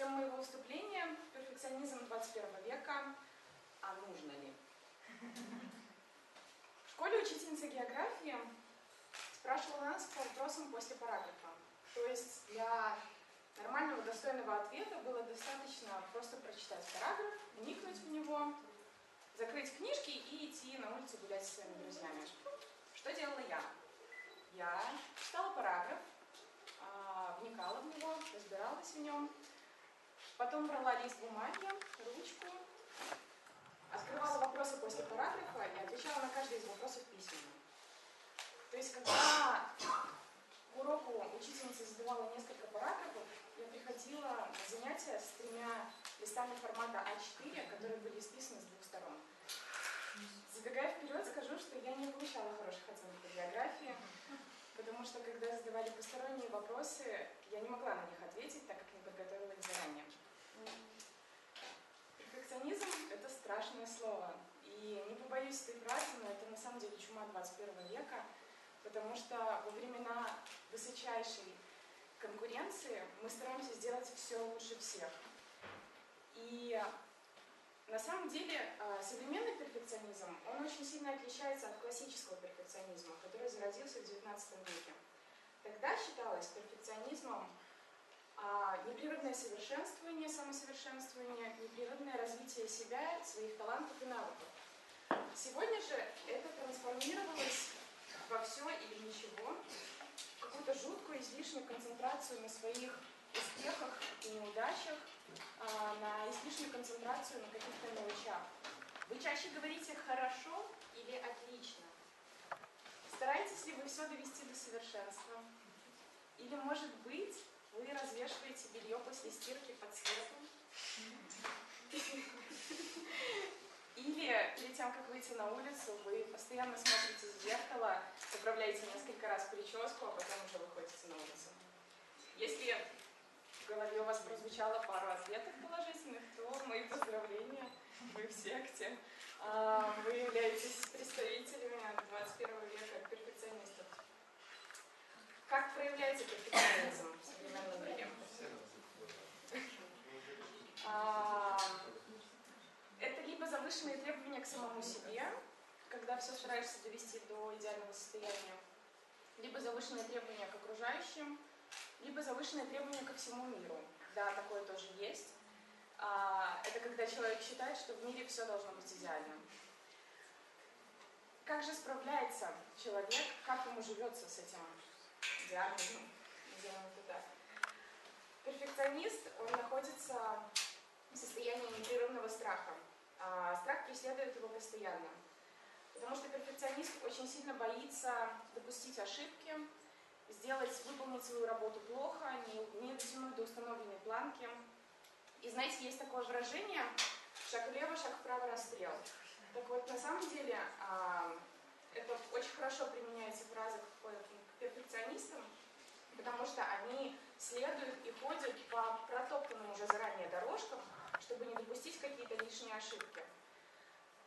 Тема моего выступления – перфекционизм 21 века. А нужно ли? В школе учительница географии спрашивала нас по вопросам после параграфа. То есть для нормального, достойного ответа было достаточно просто прочитать параграф, вникнуть в него, закрыть книжки и идти на улицу гулять со своими друзьями. Что делала я? Я читала параграф, вникала в него, разбиралась в нем, потом брала лист бумаги, ручку, открывала вопросы после параграфа и отвечала на каждый из вопросов письменно. То есть, когда к уроку учительница задавала несколько параграфов, я приходила на занятия с 3 листами формата А4, которые были исписаны с 2 сторон. Забегая вперед, скажу, что я не получала хороших оценок по географии, потому что, когда задавали посторонние вопросы, я не могла на них ответить, так как не подготовила их заранее. Перфекционизм – это страшное слово. И не побоюсь этой фразы, но это на самом деле чума 21 века, потому что во времена высочайшей конкуренции мы стараемся сделать все лучше всех. И на самом деле современный перфекционизм, он очень сильно отличается от классического перфекционизма, который зародился в XIX веке. Тогда считалось перфекционизмом непрерывное совершенствование, самосовершенствование, непрерывное развитие себя, своих талантов и навыков. Сегодня же это трансформировалось во все или ничего, какую-то жуткую излишнюю концентрацию на своих успехах и неудачах, на излишнюю концентрацию на каких-то мелочах. Вы чаще говорите «хорошо» или «отлично». Стараетесь ли вы все довести до совершенства? Или, может быть, вы развешиваете белье после стирки под светом? Или перед тем, как выйти на улицу, вы постоянно смотрите в зеркало, поправляете несколько раз прическу, а потом уже выходите на улицу. Если в голове у вас прозвучало пару ответов положительных, то мои поздравления, вы в секте. Вы являетесь представителями 21 века перфекционистов. Как проявляется перфекционизм в современном мире? Это либо завышенные требования к самому себе, когда все стараешься довести до идеального состояния, либо завышенные требования к окружающим, либо завышенные требования ко всему миру. Да, такое тоже есть. Это когда человек считает, что в мире все должно быть идеально. Как же справляется человек, как ему живется с этим диагнозом, назовем это так? Перфекционист, он находится в состоянии непрерывного страха. Страх преследует его постоянно. Потому что перфекционист очень сильно боится допустить ошибки, выполнить свою работу плохо, не дотянуть до установленной планки. И знаете, есть такое выражение «шаг влево, шаг вправо, расстрел». Так вот, на самом деле, это очень хорошо применяется фраза к перфекционистам, потому что они следуют и ходят по протоптанным уже заранее дорожкам, чтобы не допустить какие-то лишние ошибки.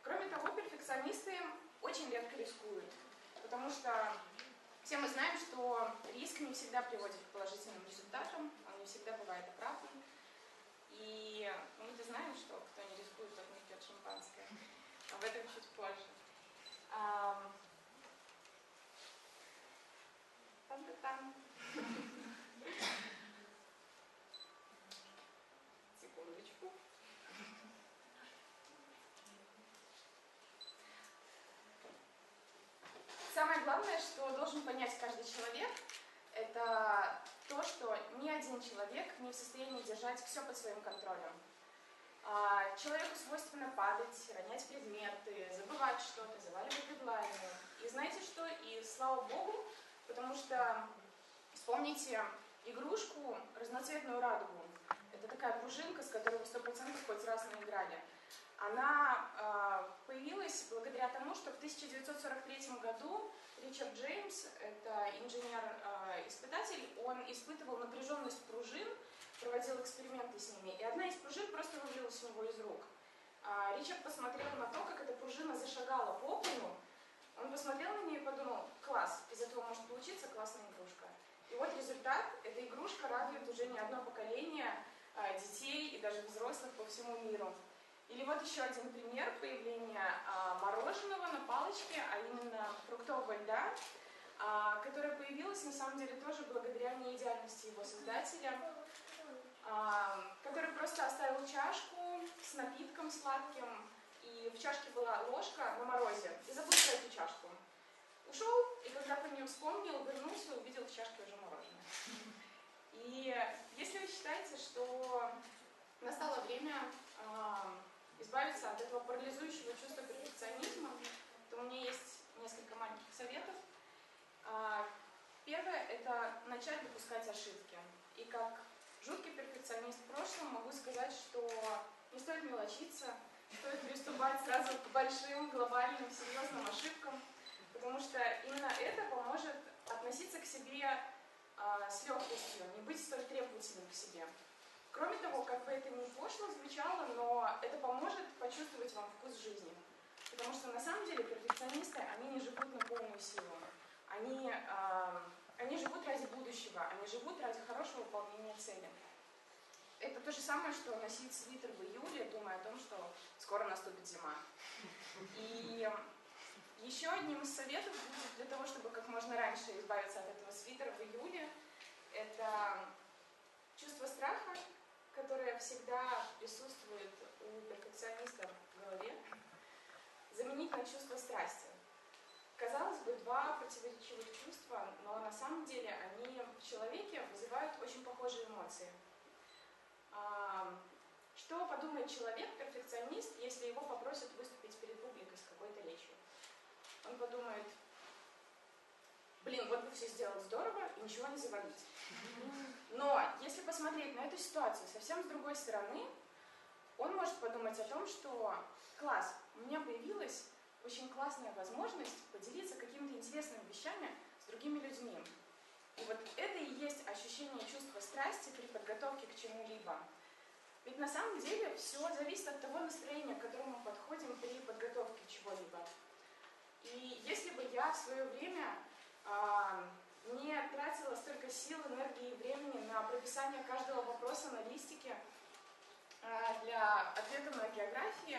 Кроме того, перфекционисты очень редко рискуют, потому что все мы знаем, что риск не всегда приводит к положительным результатам, он не всегда бывает оправдан. И мы-то знаем, что кто не рискует, тот не пьет шампанское. Об этом чуть позже. Там-то-там. Секундочку. Самое главное, что должен понять каждый человек, это то, что ни один человек не в состоянии держать все под своим контролем. Человеку свойственно падать, ронять предметы, забывать что-то, заваливать дедлайны. И знаете что? И слава богу, потому что вспомните игрушку «Разноцветную радугу». Это такая пружинка, с которой вы 100% хоть раз наиграли. Она появилась благодаря тому, что в 1943 году Ричард Джеймс, это инженер-испытатель, он испытывал напряженность пружин, проводил эксперименты с ними, и одна из пружин просто вывалилась у него из рук. Ричард посмотрел на то, как эта пружина зашагала по полу, он посмотрел на нее и подумал: класс, из этого может получиться классная игрушка. И вот результат, эта игрушка радует уже не одно поколение детей всему миру. Или вот еще один пример появления мороженого на палочке, а именно фруктового льда, которое появилось на самом деле тоже благодаря неидеальности его создателя, который просто оставил чашку с напитком сладким, и в чашке была ложка на морозе, и забыл про эту чашку. Ушел, и когда про нее вспомнил, вернулся, увидел в чашке уже мороженое. И если вы считаете, что настало время избавиться от этого парализующего чувства перфекционизма, то у меня есть несколько маленьких советов. Первое – это начать допускать ошибки. И как жуткий перфекционист в прошлом могу сказать, что не стоит мелочиться, стоит приступать сразу к большим, глобальным, серьезным ошибкам, потому что именно это поможет относиться к себе с легкостью, не быть столь требовательным к себе. Кроме того, как бы это ни пошло звучало, но это поможет почувствовать вам вкус жизни. Потому что на самом деле перфекционисты, они не живут на полную силу. Они живут ради будущего, они живут ради хорошего выполнения цели. Это то же самое, что носить свитер в июле, думая о том, что скоро наступит зима. И еще одним из советов будет для того, чтобы как можно раньше избавиться от этого свитера в июле, это чувство страха, которое всегда присутствует у перфекциониста в голове, заменить на чувство страсти. Казалось бы, два противоречивых чувства, но на самом деле они в человеке вызывают очень похожие эмоции. Что подумает человек-перфекционист, если его попросят выступить перед публикой с какой-то речью? Он подумает: блин, вот бы все сделать здорово и ничего не завалить. Но если посмотреть на эту ситуацию совсем с другой стороны, он может подумать о том, что класс, у меня появилась очень классная возможность поделиться какими-то интересными вещами с другими людьми. И вот это и есть ощущение чувства страсти при подготовке к чему-либо. Ведь на самом деле все зависит от того настроения, к которому мы подходим при подготовке к чего-либо. И если бы я в свое время не тратила столько сил, энергии и времени на прописание каждого вопроса на листике для ответа на географии,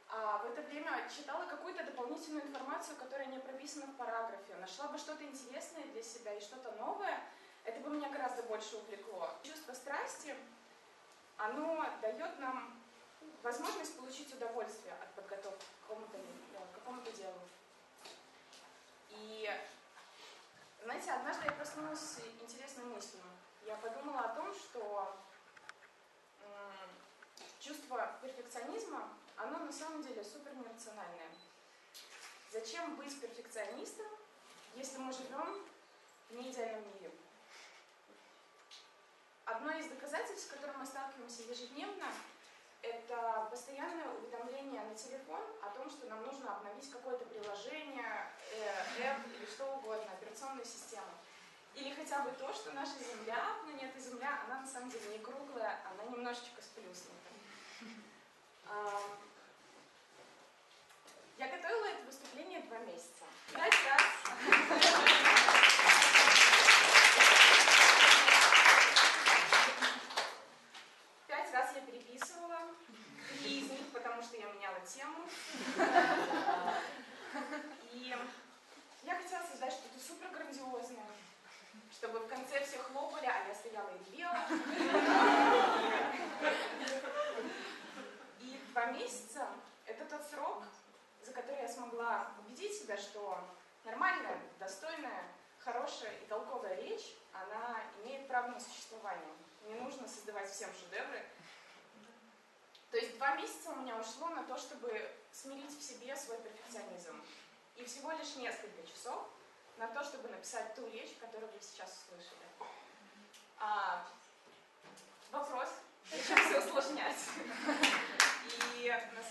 в это время читала какую-то дополнительную информацию, которая не прописана в параграфе, нашла бы что-то интересное для себя и что-то новое, это бы меня гораздо больше увлекло. Чувство страсти, оно дает нам возможность получить удовольствие от подготовки к какому-то делу. И, знаете, однажды я проснулась с интересной мыслью. Я подумала о том, что чувство перфекционизма, оно на самом деле супер нерациональное. Зачем быть перфекционистом, если мы живем в неидеальном мире? Одно из доказательств, с которым мы сталкиваемся ежедневно, это постоянное уведомление на телефон о том, что нам нужно обновить какое-то приложение, app или что угодно, операционную систему. Или хотя бы то, что наша Земля, планета Земля, она на самом деле не круглая, она немножечко сплюснута. Я готовила это выступление 2 месяца. 5 раз. 5 раз я переписывала. 3 из них, потому что я меняла тему. И я хотела создать что-то супер грандиозное, чтобы в конце все хлопали, а я стояла и ревела. И 2 месяца – это тот срок, за который я смогла убедить себя, что нормальная, достойная, хорошая и толковая речь, она имеет право на существование. Не нужно создавать всем шедевры. То есть 2 месяца у меня ушло на то, чтобы смирить в себе свой перфекционизм. И всего лишь несколько часов на то, чтобы написать ту речь, которую вы сейчас услышали. Вопрос, зачем все усложнять? И на